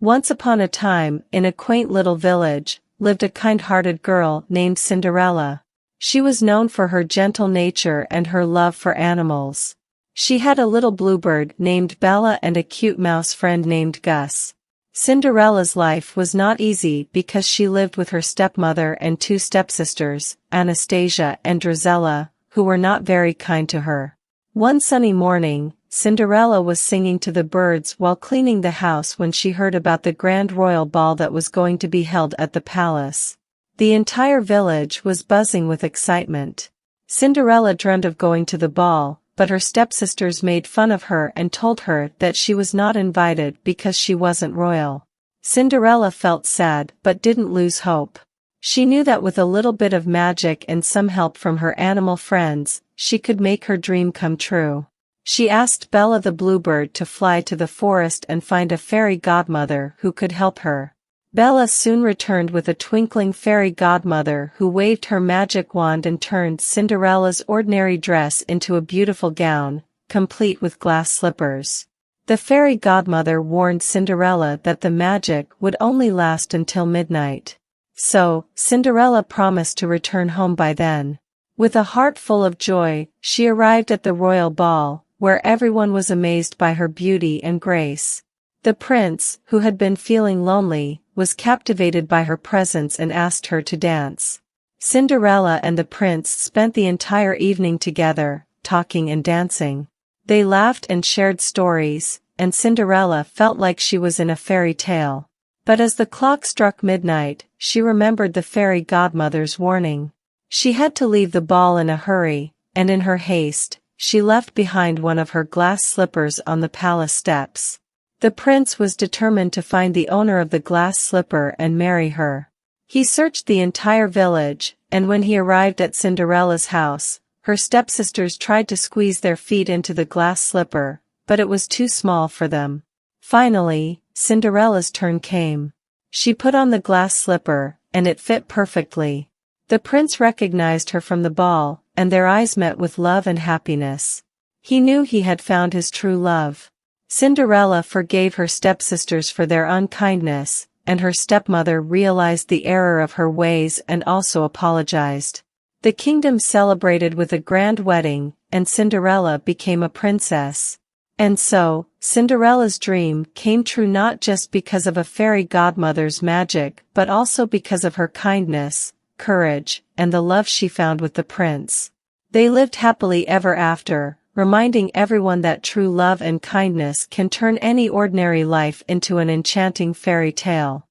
Once upon a time, in a quaint little village, lived a kind-hearted girl named Cinderella. She was known for her gentle nature and her love for animals. She had a little bluebird named Bella and a cute mouse friend named Gus. Cinderella's life was not easy because she lived with her stepmother and two stepsisters, Anastasia and Drizella, who were not very kind to her. One sunny morning, Cinderella was singing to the birds while cleaning the house when she heard about the grand royal ball that was going to be held at the palace. The entire village was buzzing with excitement. Cinderella dreamed of going to the ball, but her stepsisters made fun of her and told her that she was not invited because she wasn't royal. Cinderella felt sad but didn't lose hope. She knew that with a little bit of magic and some help from her animal friends, she could make her dream come true. She asked Bella the bluebird to fly to the forest and find a fairy godmother who could help her. Bella soon returned with a twinkling fairy godmother who waved her magic wand and turned Cinderella's ordinary dress into a beautiful gown, complete with glass slippers. The fairy godmother warned Cinderella that the magic would only last until midnight. So, Cinderella promised to return home by then. With a heart full of joy, she arrived at the royal ball, where everyone was amazed by her beauty and grace. The prince, who had been feeling lonely, was captivated by her presence and asked her to dance. Cinderella and the prince spent the entire evening together, talking and dancing. They laughed and shared stories, and Cinderella felt like she was in a fairy tale. But as the clock struck midnight, she remembered the fairy godmother's warning. She had to leave the ball in a hurry, and in her haste, she left behind one of her glass slippers on the palace steps. The prince was determined to find the owner of the glass slipper and marry her. He searched the entire village, and when he arrived at Cinderella's house, her stepsisters tried to squeeze their feet into the glass slipper, but it was too small for them. Finally, Cinderella's turn came. She put on the glass slipper, and it fit perfectly. The prince recognized her from the ball, and their eyes met with love and happiness. He knew he had found his true love. Cinderella forgave her stepsisters for their unkindness, and her stepmother realized the error of her ways and also apologized. The kingdom celebrated with a grand wedding, and Cinderella became a princess. And so, Cinderella's dream came true not just because of a fairy godmother's magic but also because of her kindness, courage, and the love she found with the prince. They lived happily ever after, reminding everyone that true love and kindness can turn any ordinary life into an enchanting fairy tale.